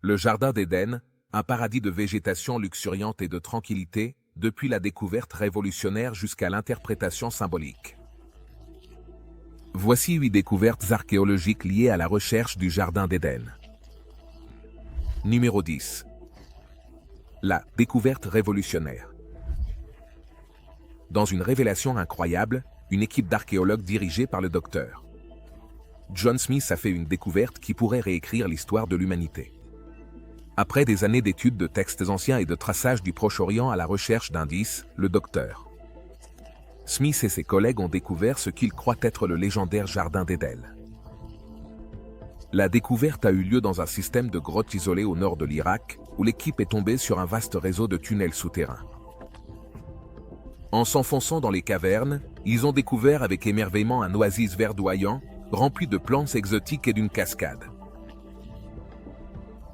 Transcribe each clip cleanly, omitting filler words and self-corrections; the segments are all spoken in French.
Le Jardin d'Éden, un paradis de végétation luxuriante et de tranquillité, depuis la découverte révolutionnaire jusqu'à l'interprétation symbolique. Voici 8 découvertes archéologiques liées à la recherche du Jardin d'Éden. Numéro 10. La découverte révolutionnaire. Dans une révélation incroyable, une équipe d'archéologues dirigée par le Dr. John Smith a fait une découverte qui pourrait réécrire l'histoire de l'humanité. Après des années d'études de textes anciens et de traçage du Proche-Orient à la recherche d'indices, le Dr. Smith et ses collègues ont découvert ce qu'ils croient être le légendaire Jardin d'Éden. La découverte a eu lieu dans un système de grottes isolées au nord de l'Irak, où l'équipe est tombée sur un vaste réseau de tunnels souterrains. En s'enfonçant dans les cavernes, ils ont découvert avec émerveillement un oasis verdoyant, rempli de plantes exotiques et d'une cascade.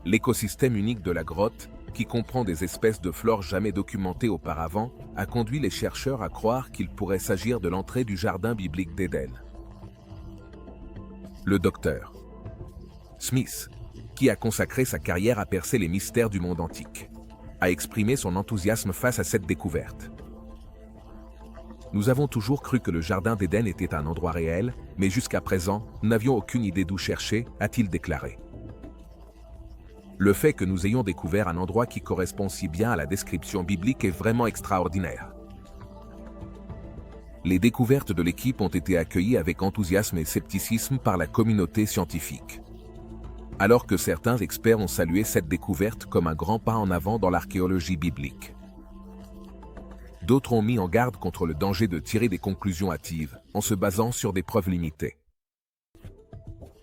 L'écosystème unique de la grotte, qui comprend des espèces de flore jamais documentées auparavant, a conduit les chercheurs à croire qu'il pourrait s'agir de l'entrée du jardin biblique d'Éden. Le Dr. Smith, qui a consacré sa carrière à percer les mystères du monde antique, a exprimé son enthousiasme face à cette découverte. Nous avons toujours cru que le Jardin d'Éden était un endroit réel, mais jusqu'à présent, nous n'avions aucune idée d'où chercher, a-t-il déclaré. Le fait que nous ayons découvert un endroit qui correspond si bien à la description biblique est vraiment extraordinaire. Les découvertes de l'équipe ont été accueillies avec enthousiasme et scepticisme par la communauté scientifique. Alors que certains experts ont salué cette découverte comme un grand pas en avant dans l'archéologie biblique. D'autres ont mis en garde contre le danger de tirer des conclusions hâtives, en se basant sur des preuves limitées.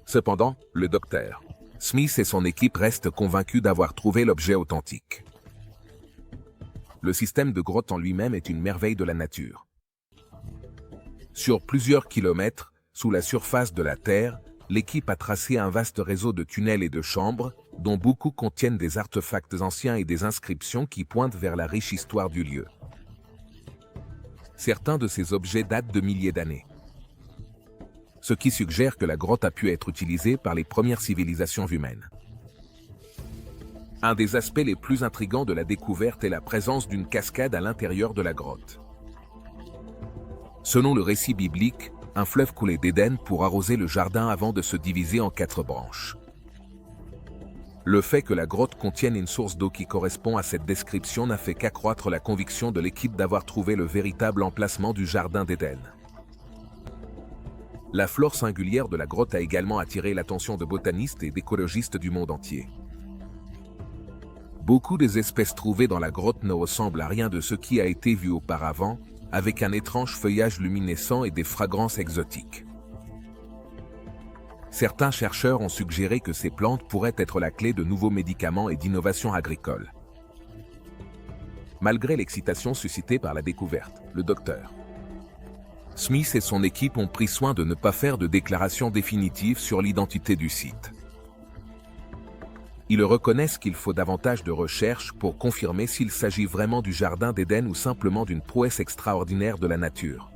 Cependant, le Dr. Smith et son équipe restent convaincus d'avoir trouvé l'objet authentique. Le système de grottes en lui-même est une merveille de la nature. Sur plusieurs kilomètres, sous la surface de la Terre, l'équipe a tracé un vaste réseau de tunnels et de chambres, dont beaucoup contiennent des artefacts anciens et des inscriptions qui pointent vers la riche histoire du lieu. Certains de ces objets datent de milliers d'années. Ce qui suggère que la grotte a pu être utilisée par les premières civilisations humaines. Un des aspects les plus intrigants de la découverte est la présence d'une cascade à l'intérieur de la grotte. Selon le récit biblique, un fleuve coulait d'Éden pour arroser le jardin avant de se diviser en 4 branches. Le fait que la grotte contienne une source d'eau qui correspond à cette description n'a fait qu'accroître la conviction de l'équipe d'avoir trouvé le véritable emplacement du Jardin d'Éden. La flore singulière de la grotte a également attiré l'attention de botanistes et d'écologistes du monde entier. Beaucoup des espèces trouvées dans la grotte ne ressemblent à rien de ce qui a été vu auparavant, avec un étrange feuillage luminescent et des fragrances exotiques. Certains chercheurs ont suggéré que ces plantes pourraient être la clé de nouveaux médicaments et d'innovations agricoles. Malgré l'excitation suscitée par la découverte, le Dr. Smith et son équipe ont pris soin de ne pas faire de déclaration définitive sur l'identité du site. Ils reconnaissent qu'il faut davantage de recherches pour confirmer s'il s'agit vraiment du Jardin d'Éden ou simplement d'une prouesse extraordinaire de la nature.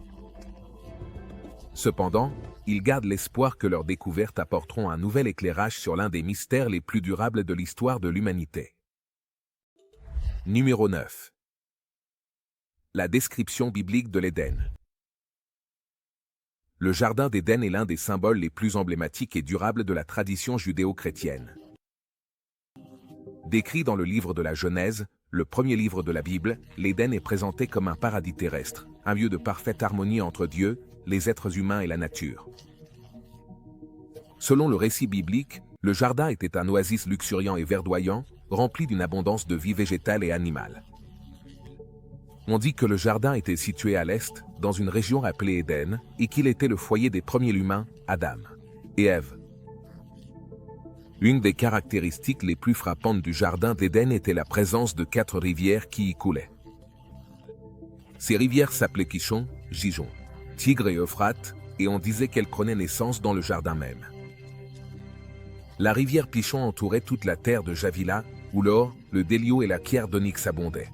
Cependant, ils gardent l'espoir que leurs découvertes apporteront un nouvel éclairage sur l'un des mystères les plus durables de l'histoire de l'humanité. Numéro 9. La description biblique de l'Éden. Le Jardin d'Éden est l'un des symboles les plus emblématiques et durables de la tradition judéo-chrétienne. Décrit dans le livre de la Genèse, le premier livre de la Bible, l'Éden est présenté comme un paradis terrestre, un lieu de parfaite harmonie entre Dieu, les êtres humains et la nature. Selon le récit biblique, le jardin était un oasis luxuriant et verdoyant, rempli d'une abondance de vie végétale et animale. On dit que le jardin était situé à l'est, dans une région appelée Éden, et qu'il était le foyer des premiers humains, Adam et Ève. Une des caractéristiques les plus frappantes du jardin d'Éden était la présence de 4 rivières qui y coulaient. Ces rivières s'appelaient Kishon, Gihon, Tigre et Euphrate, et on disait qu'elles prenaient naissance dans le jardin même. La rivière Pichon entourait toute la terre de Javila, où l'or, le délio et la pierre d'onyx abondaient.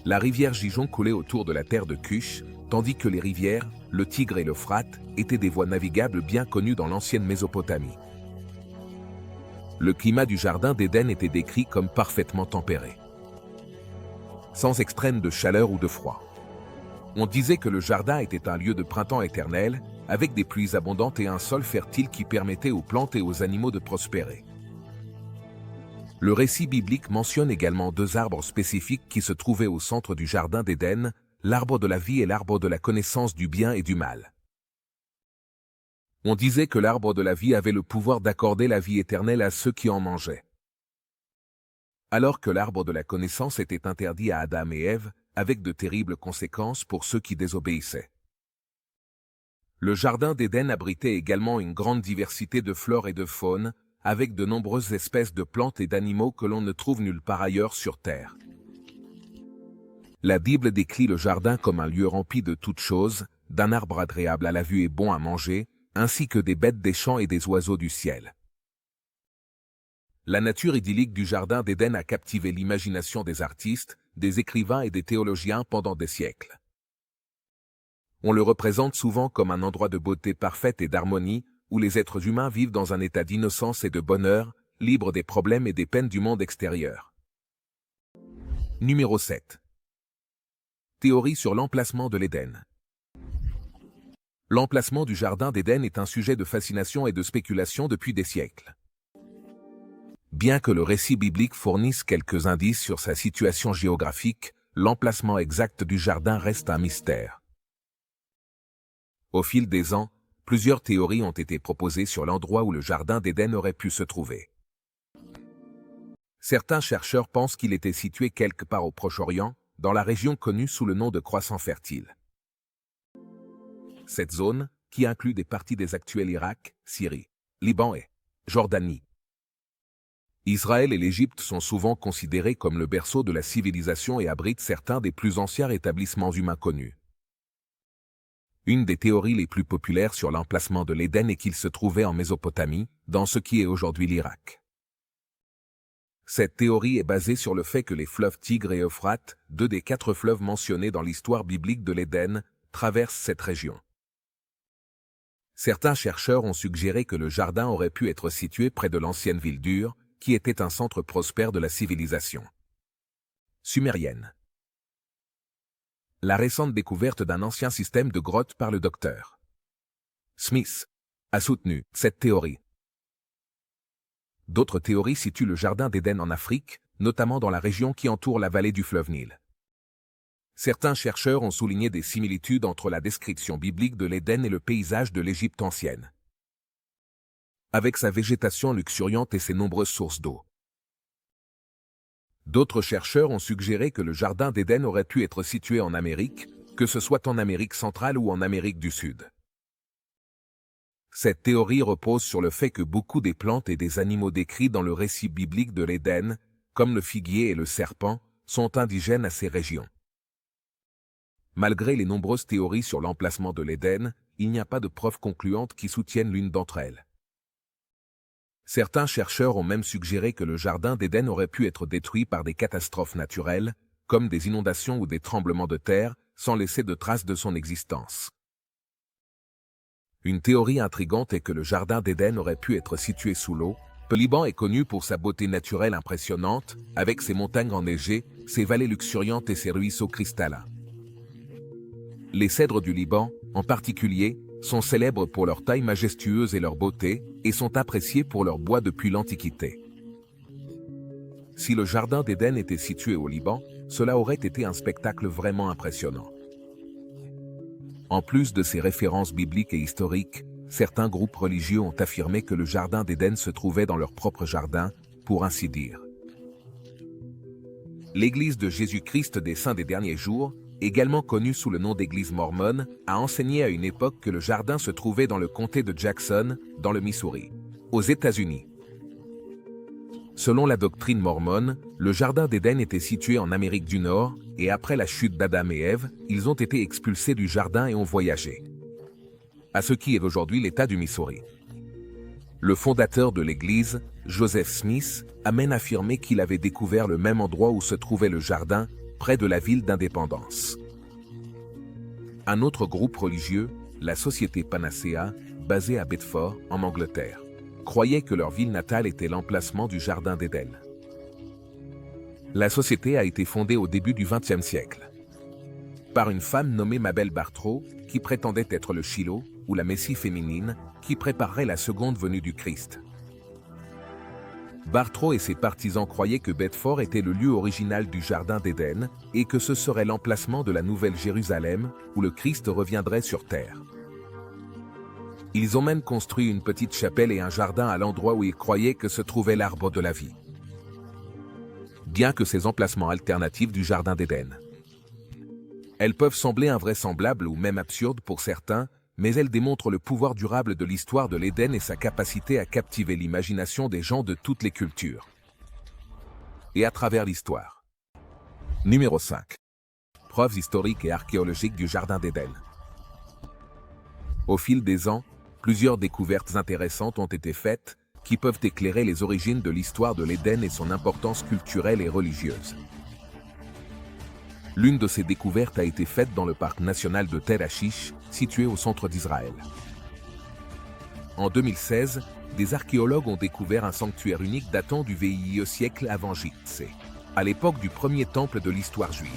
La rivière Gihon coulait autour de la terre de Cush, tandis que les rivières, le Tigre et l'Euphrate, étaient des voies navigables bien connues dans l'ancienne Mésopotamie. Le climat du jardin d'Éden était décrit comme parfaitement tempéré, sans extrême de chaleur ou de froid. On disait que le jardin était un lieu de printemps éternel, avec des pluies abondantes et un sol fertile qui permettait aux plantes et aux animaux de prospérer. Le récit biblique mentionne également 2 arbres spécifiques qui se trouvaient au centre du jardin d'Éden, l'arbre de la vie et l'arbre de la connaissance du bien et du mal. On disait que l'arbre de la vie avait le pouvoir d'accorder la vie éternelle à ceux qui en mangeaient, alors que l'arbre de la connaissance était interdit à Adam et Ève, avec de terribles conséquences pour ceux qui désobéissaient. Le jardin d'Éden abritait également une grande diversité de flore et de faune, avec de nombreuses espèces de plantes et d'animaux que l'on ne trouve nulle part ailleurs sur Terre. La Bible décrit le jardin comme un lieu rempli de toutes choses, d'un arbre agréable à la vue et bon à manger, ainsi que des bêtes des champs et des oiseaux du ciel. La nature idyllique du jardin d'Éden a captivé l'imagination des artistes, des écrivains et des théologiens pendant des siècles. On le représente souvent comme un endroit de beauté parfaite et d'harmonie, où les êtres humains vivent dans un état d'innocence et de bonheur, libres des problèmes et des peines du monde extérieur. Numéro 7. Théorie sur l'emplacement de l'Éden. L'emplacement du jardin d'Éden est un sujet de fascination et de spéculation depuis des siècles. Bien que le récit biblique fournisse quelques indices sur sa situation géographique, l'emplacement exact du jardin reste un mystère. Au fil des ans, plusieurs théories ont été proposées sur l'endroit où le jardin d'Éden aurait pu se trouver. Certains chercheurs pensent qu'il était situé quelque part au Proche-Orient, dans la région connue sous le nom de Croissant fertile. Cette zone, qui inclut des parties des actuels Irak, Syrie, Liban et Jordanie. Israël et l'Égypte sont souvent considérés comme le berceau de la civilisation et abritent certains des plus anciens établissements humains connus. Une des théories les plus populaires sur l'emplacement de l'Éden est qu'il se trouvait en Mésopotamie, dans ce qui est aujourd'hui l'Irak. Cette théorie est basée sur le fait que les fleuves Tigre et Euphrate, 2 des 4 fleuves mentionnés dans l'histoire biblique de l'Éden, traversent cette région. Certains chercheurs ont suggéré que le jardin aurait pu être situé près de l'ancienne ville d'Ur, qui était un centre prospère de la civilisation sumérienne. La récente découverte d'un ancien système de grottes par le Dr. Smith a soutenu cette théorie. D'autres théories situent le jardin d'Éden en Afrique, notamment dans la région qui entoure la vallée du fleuve Nil. Certains chercheurs ont souligné des similitudes entre la description biblique de l'Éden et le paysage de l'Égypte ancienne, avec sa végétation luxuriante et ses nombreuses sources d'eau. D'autres chercheurs ont suggéré que le jardin d'Éden aurait pu être situé en Amérique, que ce soit en Amérique centrale ou en Amérique du Sud. Cette théorie repose sur le fait que beaucoup des plantes et des animaux décrits dans le récit biblique de l'Éden, comme le figuier et le serpent, sont indigènes à ces régions. Malgré les nombreuses théories sur l'emplacement de l'Éden, il n'y a pas de preuves concluantes qui soutiennent l'une d'entre elles. Certains chercheurs ont même suggéré que le jardin d'Éden aurait pu être détruit par des catastrophes naturelles, comme des inondations ou des tremblements de terre, sans laisser de traces de son existence. Une théorie intrigante est que le jardin d'Éden aurait pu être situé sous l'eau. Le Liban est connu pour sa beauté naturelle impressionnante, avec ses montagnes enneigées, ses vallées luxuriantes et ses ruisseaux cristallins. Les cèdres du Liban, en particulier, sont célèbres pour leur taille majestueuse et leur beauté, et sont appréciés pour leur bois depuis l'Antiquité. Si le jardin d'Éden était situé au Liban, cela aurait été un spectacle vraiment impressionnant. En plus de ces références bibliques et historiques, certains groupes religieux ont affirmé que le jardin d'Éden se trouvait dans leur propre jardin, pour ainsi dire. L'Église de Jésus-Christ des Saints des Derniers Jours, également connue sous le nom d'Église mormone, a enseigné à une époque que le jardin se trouvait dans le comté de Jackson, dans le Missouri, aux États-Unis. Selon la doctrine mormone, le jardin d'Éden était situé en Amérique du Nord, et après la chute d'Adam et Ève, ils ont été expulsés du jardin et ont voyagé à ce qui est aujourd'hui l'État du Missouri. Le fondateur de l'Église, Joseph Smith, a même affirmé qu'il avait découvert le même endroit où se trouvait le jardin, près de la ville d'Indépendance. Un autre groupe religieux, la Société Panacea, basée à Bedford, en Angleterre, croyaient que leur ville natale était l'emplacement du Jardin d'Éden. La société a été fondée au début du XXe siècle par une femme nommée Mabel Bartro, qui prétendait être le Shiloh, ou la Messie féminine, qui préparerait la seconde venue du Christ. Bartro et ses partisans croyaient que Bedford était le lieu original du Jardin d'Éden et que ce serait l'emplacement de la Nouvelle Jérusalem, où le Christ reviendrait sur terre. Ils ont même construit une petite chapelle et un jardin à l'endroit où ils croyaient que se trouvait l'arbre de la vie. Bien que ces emplacements alternatifs du Jardin d'Éden, elles peuvent sembler invraisemblables ou même absurdes pour certains, mais elles démontrent le pouvoir durable de l'histoire de l'Éden et sa capacité à captiver l'imagination des gens de toutes les cultures. Et à travers l'histoire. Numéro 5. Preuves historiques et archéologiques du Jardin d'Éden. Au fil des ans, plusieurs découvertes intéressantes ont été faites, qui peuvent éclairer les origines de l'histoire de l'Éden et son importance culturelle et religieuse. L'une de ces découvertes a été faite dans le parc national de Tel Ashish, situé au centre d'Israël. En 2016, des archéologues ont découvert un sanctuaire unique datant du VIe siècle avant J.C., à l'époque du premier temple de l'histoire juive.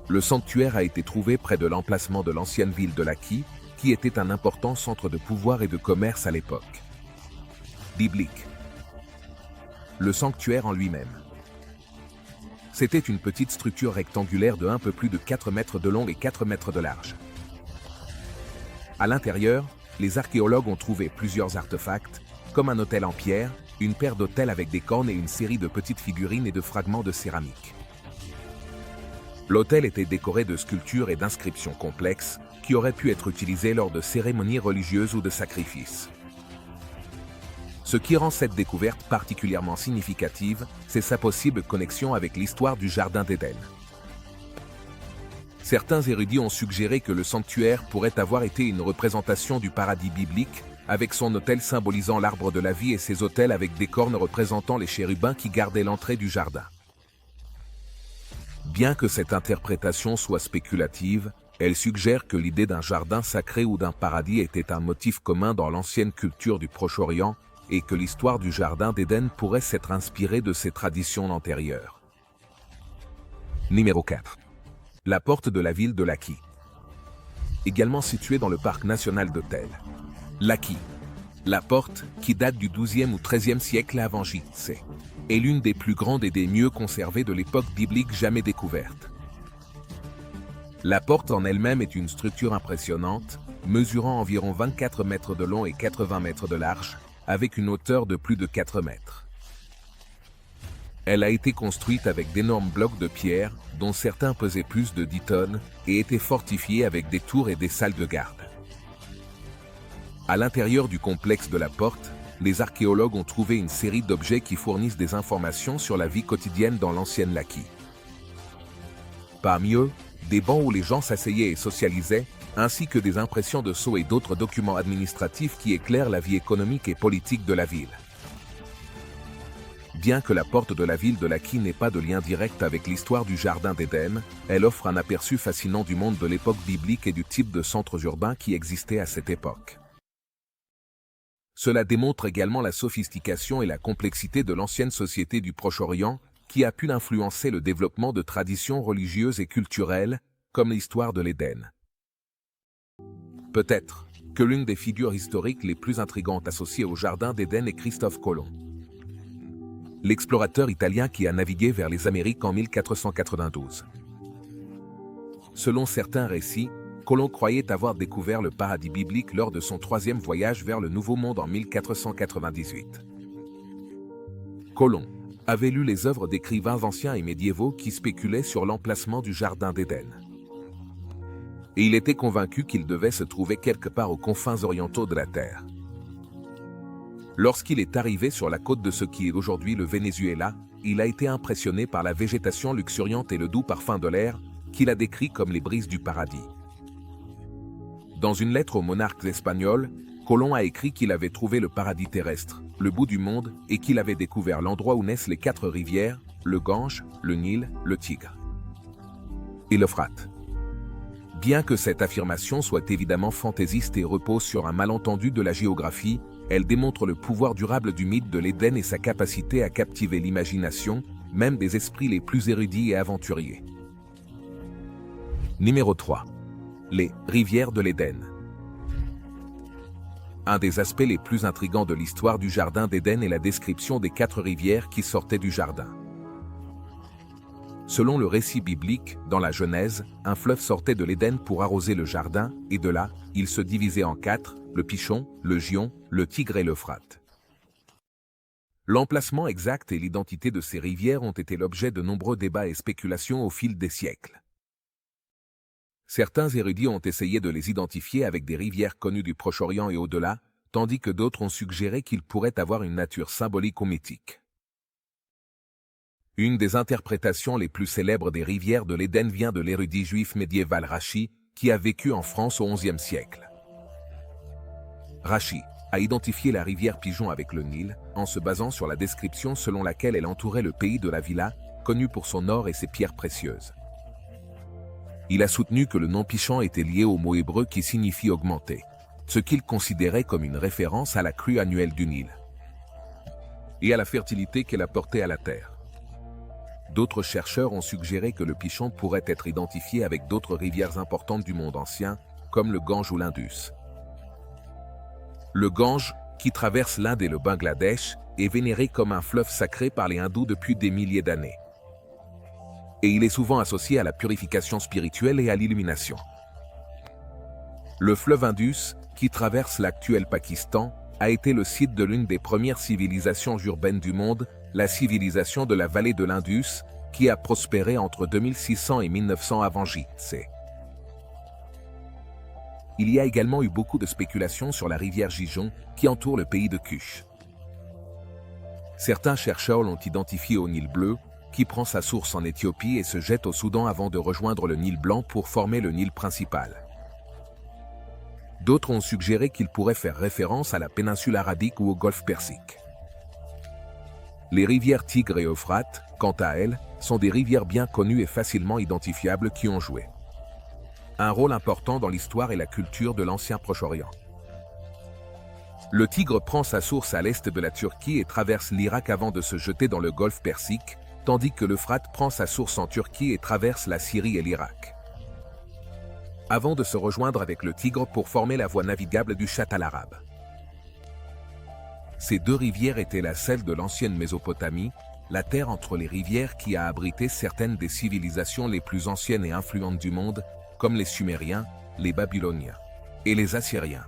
Le sanctuaire a été trouvé près de l'emplacement de l'ancienne ville de Laki, qui était un important centre de pouvoir et de commerce à l'époque biblique. Le sanctuaire en lui-même. C'était une petite structure rectangulaire de un peu plus de 4 mètres de long et 4 mètres de large. À l'intérieur, les archéologues ont trouvé plusieurs artefacts, comme un autel en pierre, une paire d'autels avec des cornes et une série de petites figurines et de fragments de céramique. L'autel était décoré de sculptures et d'inscriptions complexes qui auraient pu être utilisées lors de cérémonies religieuses ou de sacrifices. Ce qui rend cette découverte particulièrement significative, c'est sa possible connexion avec l'histoire du Jardin d'Éden. Certains érudits ont suggéré que le sanctuaire pourrait avoir été une représentation du paradis biblique, avec son autel symbolisant l'arbre de la vie et ses autels avec des cornes représentant les chérubins qui gardaient l'entrée du jardin. Bien que cette interprétation soit spéculative, elle suggère que l'idée d'un jardin sacré ou d'un paradis était un motif commun dans l'ancienne culture du Proche-Orient, et que l'histoire du Jardin d'Éden pourrait s'être inspirée de ces traditions antérieures. Numéro 4. La porte de la ville de Laki. Également située dans le parc national de Tel Laki. La porte, qui date du XIIe ou XIIIe siècle avant J.C., est l'une des plus grandes et des mieux conservées de l'époque biblique jamais découverte. La porte en elle-même est une structure impressionnante, mesurant environ 24 mètres de long et 80 mètres de large, avec une hauteur de plus de 4 mètres. Elle a été construite avec d'énormes blocs de pierre, dont certains pesaient plus de 10 tonnes, et étaient fortifiés avec des tours et des salles de garde. À l'intérieur du complexe de la porte, les archéologues ont trouvé une série d'objets qui fournissent des informations sur la vie quotidienne dans l'ancienne Laki. Parmi eux, des bancs où les gens s'asseyaient et socialisaient, ainsi que des impressions de sceaux et d'autres documents administratifs qui éclairent la vie économique et politique de la ville. Bien que la porte de la ville de Laki n'ait pas de lien direct avec l'histoire du Jardin d'Éden, elle offre un aperçu fascinant du monde de l'époque biblique et du type de centres urbains qui existaient à cette époque. Cela démontre également la sophistication et la complexité de l'ancienne société du Proche-Orient, qui a pu influencer le développement de traditions religieuses et culturelles, comme l'histoire de l'Éden. Peut-être que l'une des figures historiques les plus intrigantes associées au Jardin d'Éden est Christophe Colomb, l'explorateur italien qui a navigué vers les Amériques en 1492. Selon certains récits, Colomb croyait avoir découvert le paradis biblique lors de son 3e voyage vers le Nouveau Monde en 1498. Colomb avait lu les œuvres d'écrivains anciens et médiévaux qui spéculaient sur l'emplacement du Jardin d'Éden. Et il était convaincu qu'il devait se trouver quelque part aux confins orientaux de la Terre. Lorsqu'il est arrivé sur la côte de ce qui est aujourd'hui le Venezuela, il a été impressionné par la végétation luxuriante et le doux parfum de l'air, qu'il a décrit comme les brises du paradis. Dans une lettre aux monarques espagnols, Colomb a écrit qu'il avait trouvé le paradis terrestre, le bout du monde, et qu'il avait découvert l'endroit où naissent les 4 rivières, le Gange, le Nil, le Tigre et l'Euphrate. Bien que cette affirmation soit évidemment fantaisiste et repose sur un malentendu de la géographie, Elle démontre le pouvoir durable du mythe de l'Éden et sa capacité à captiver l'imagination, même des esprits les plus érudits et aventuriers. Numéro 3. Les rivières de l'Éden. Un des aspects les plus intrigants de l'histoire du Jardin d'Éden est la description des 4 rivières qui sortaient du jardin. Selon le récit biblique, dans la Genèse, un fleuve sortait de l'Éden pour arroser le jardin, et de là, il se divisait en 4, le Pichon, le Gion, le Tigre et l'Euphrate. L'emplacement exact et l'identité de ces rivières ont été l'objet de nombreux débats et spéculations au fil des siècles. Certains érudits ont essayé de les identifier avec des rivières connues du Proche-Orient et au-delà, tandis que d'autres ont suggéré qu'ils pourraient avoir une nature symbolique ou mythique. Une des interprétations les plus célèbres des rivières de l'Éden vient de l'érudit juif médiéval Rachi, qui a vécu en France au XIe siècle. Rachi a identifié la rivière Pigeon avec le Nil, en se basant sur la description selon laquelle elle entourait le pays de la Villa, connu pour son or et ses pierres précieuses. Il a soutenu que le nom Pichon était lié au mot hébreu qui signifie augmenter, ce qu'il considérait comme une référence à la crue annuelle du Nil et à la fertilité qu'elle apportait à la terre. D'autres chercheurs ont suggéré que le Pichon pourrait être identifié avec d'autres rivières importantes du monde ancien, comme le Gange ou l'Indus. Le Gange, qui traverse l'Inde et le Bangladesh, est vénéré comme un fleuve sacré par les hindous depuis des milliers d'années. Et il est souvent associé à la purification spirituelle et à l'illumination. Le fleuve Indus, qui traverse l'actuel Pakistan, a été le site de l'une des premières civilisations urbaines du monde, la civilisation de la vallée de l'Indus, qui a prospéré entre 2600 et 1900 avant J.C. Il y a également eu beaucoup de spéculations sur la rivière Gijón, qui entoure le pays de Kush. Certains chercheurs l'ont identifié au Nil bleu, qui prend sa source en Éthiopie et se jette au Soudan avant de rejoindre le Nil blanc pour former le Nil principal. D'autres ont suggéré qu'il pourrait faire référence à la péninsule arabique ou au golfe Persique. Les rivières Tigre et Euphrate, quant à elles, sont des rivières bien connues et facilement identifiables qui ont joué un rôle important dans l'histoire et la culture de l'ancien Proche-Orient. Le Tigre prend sa source à l'est de la Turquie et traverse l'Irak avant de se jeter dans le golfe Persique, tandis que l'Euphrate prend sa source en Turquie et traverse la Syrie et l'Irak, avant de se rejoindre avec le Tigre pour former la voie navigable du Chat al-Arabe. Ces 2 rivières étaient la celle de l'ancienne Mésopotamie, la terre entre les rivières qui a abrité certaines des civilisations les plus anciennes et influentes du monde, comme les Sumériens, les Babyloniens et les Assyriens.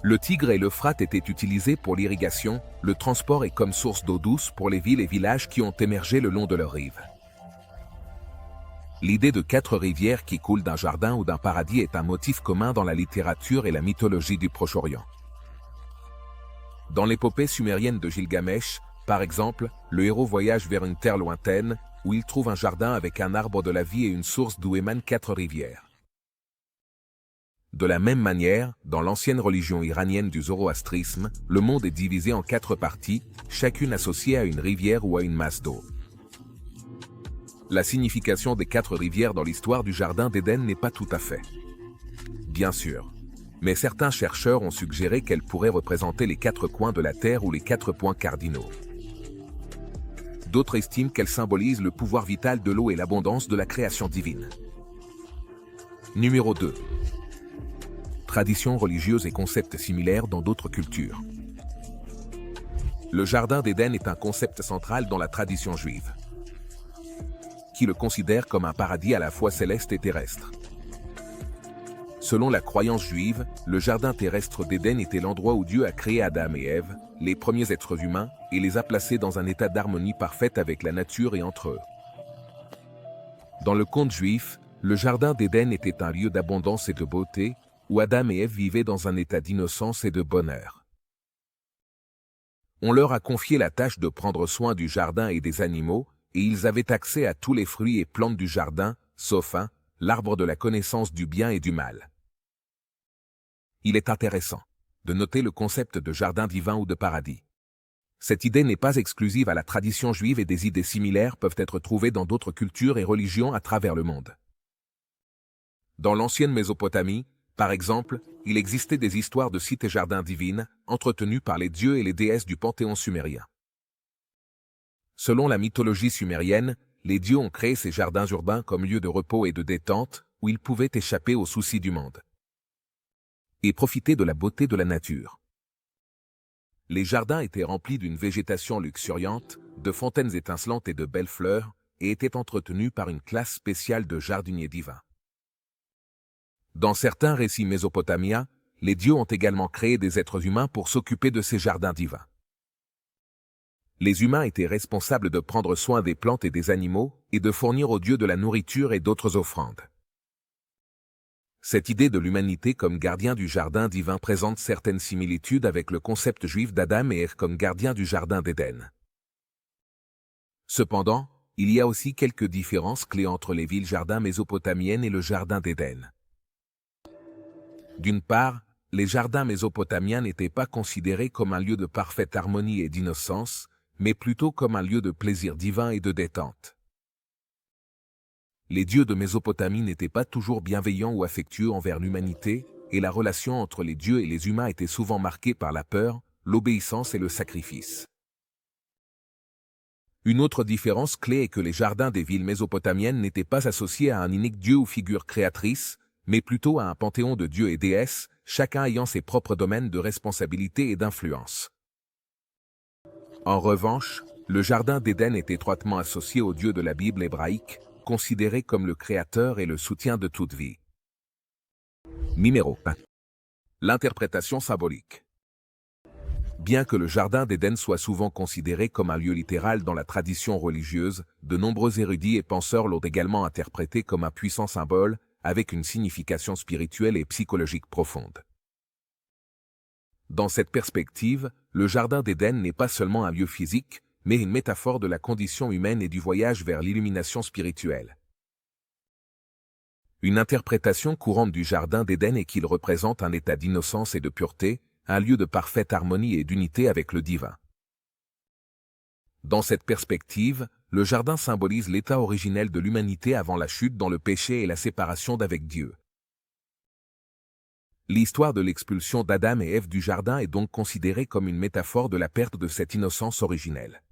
Le Tigre et l'Euphrate étaient utilisés pour l'irrigation, le transport et comme source d'eau douce pour les villes et villages qui ont émergé le long de leurs rives. L'idée de 4 rivières qui coulent d'un jardin ou d'un paradis est un motif commun dans la littérature et la mythologie du Proche-Orient. Dans l'épopée sumérienne de Gilgamesh, par exemple, le héros voyage vers une terre lointaine, où il trouve un jardin avec un arbre de la vie et une source d'où émanent 4 rivières. De la même manière, dans l'ancienne religion iranienne du zoroastrisme, le monde est divisé en 4 parties, chacune associée à une rivière ou à une masse d'eau. La signification des 4 rivières dans l'histoire du Jardin d'Éden n'est pas tout à fait, bien sûr, mais certains chercheurs ont suggéré qu'elles pourraient représenter les 4 coins de la Terre ou les 4 points cardinaux. D'autres estiment qu'elles symbolisent le pouvoir vital de l'eau et l'abondance de la création divine. Numéro 2. Traditions religieuses et concepts similaires dans d'autres cultures. Le Jardin d'Éden est un concept central dans la tradition juive, qui le considère comme un paradis à la fois céleste et terrestre. Selon la croyance juive, le jardin terrestre d'Éden était l'endroit où Dieu a créé Adam et Ève, les premiers êtres humains, et les a placés dans un état d'harmonie parfaite avec la nature et entre eux. Dans le conte juif, le jardin d'Éden était un lieu d'abondance et de beauté, où Adam et Ève vivaient dans un état d'innocence et de bonheur. On leur a confié la tâche de prendre soin du jardin et des animaux, et ils avaient accès à tous les fruits et plantes du jardin, sauf un, l'arbre de la connaissance du bien et du mal. Il est intéressant de noter le concept de jardin divin ou de paradis. Cette idée n'est pas exclusive à la tradition juive et des idées similaires peuvent être trouvées dans d'autres cultures et religions à travers le monde. Dans l'ancienne Mésopotamie, Par exemple, il existait des histoires de cités-jardins divines, entretenues par les dieux et les déesses du panthéon sumérien. Selon la mythologie sumérienne, les dieux ont créé ces jardins urbains comme lieux de repos et de détente, où ils pouvaient échapper aux soucis du monde et profiter de la beauté de la nature. Les jardins étaient remplis d'une végétation luxuriante, de fontaines étincelantes et de belles fleurs, et étaient entretenus par une classe spéciale de jardiniers divins. Dans certains récits mésopotamiens, les dieux ont également créé des êtres humains pour s'occuper de ces jardins divins. Les humains étaient responsables de prendre soin des plantes et des animaux, et de fournir aux dieux de la nourriture et d'autres offrandes. Cette idée de l'humanité comme gardien du jardin divin présente certaines similitudes avec le concept juif d'Adam et Ève comme gardien du jardin d'Éden. Cependant, il y a aussi quelques différences clés entre les villes-jardins mésopotamiennes et le jardin d'Éden. D'une part, les jardins mésopotamiens n'étaient pas considérés comme un lieu de parfaite harmonie et d'innocence, mais plutôt comme un lieu de plaisir divin et de détente. Les dieux de Mésopotamie n'étaient pas toujours bienveillants ou affectueux envers l'humanité, et la relation entre les dieux et les humains était souvent marquée par la peur, l'obéissance et le sacrifice. Une autre différence clé est que les jardins des villes mésopotamiennes n'étaient pas associés à un unique dieu ou figure créatrice, mais plutôt à un panthéon de dieux et déesses, chacun ayant ses propres domaines de responsabilité et d'influence. En revanche, le jardin d'Éden est étroitement associé au Dieu de la Bible hébraïque, considéré comme le créateur et le soutien de toute vie. Numéro 1. L'interprétation symbolique. Bien que le jardin d'Éden soit souvent considéré comme un lieu littéral dans la tradition religieuse, de nombreux érudits et penseurs l'ont également interprété comme un puissant symbole, avec une signification spirituelle et psychologique profonde. Dans cette perspective, le jardin d'Éden n'est pas seulement un lieu physique, mais une métaphore de la condition humaine et du voyage vers l'illumination spirituelle. Une interprétation courante du jardin d'Éden est qu'il représente un état d'innocence et de pureté, un lieu de parfaite harmonie et d'unité avec le divin. Dans cette perspective, le jardin symbolise l'état originel de l'humanité avant la chute dans le péché et la séparation d'avec Dieu. L'histoire de l'expulsion d'Adam et Ève du jardin est donc considérée comme une métaphore de la perte de cette innocence originelle.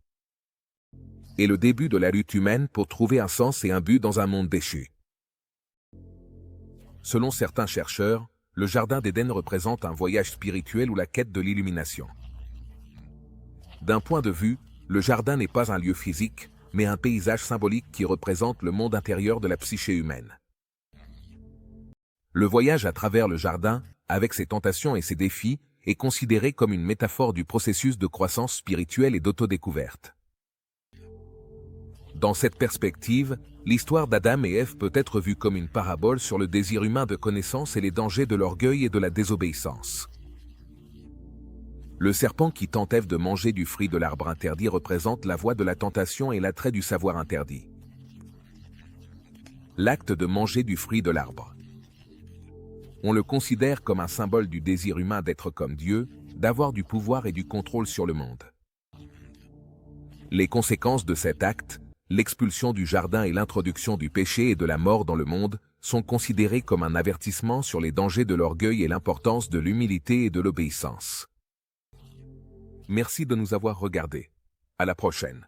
Et le début de la lutte humaine pour trouver un sens et un but dans un monde déchu. Selon certains chercheurs, le jardin d'Éden représente un voyage spirituel ou la quête de l'illumination. D'un point de vue, le jardin n'est pas un lieu physique, mais un paysage symbolique qui représente le monde intérieur de la psyché humaine. Le voyage à travers le jardin, avec ses tentations et ses défis, est considéré comme une métaphore du processus de croissance spirituelle et d'autodécouverte. Dans cette perspective, l'histoire d'Adam et Ève peut être vue comme une parabole sur le désir humain de connaissance et les dangers de l'orgueil et de la désobéissance. Le serpent qui tente Ève de manger du fruit de l'arbre interdit représente la voie de la tentation et l'attrait du savoir interdit. L'acte de manger du fruit de l'arbre. On le considère comme un symbole du désir humain d'être comme Dieu, d'avoir du pouvoir et du contrôle sur le monde. Les conséquences de cet acte, l'expulsion du jardin et l'introduction du péché et de la mort dans le monde, sont considérées comme un avertissement sur les dangers de l'orgueil et l'importance de l'humilité et de l'obéissance. Merci de nous avoir regardés. À la prochaine.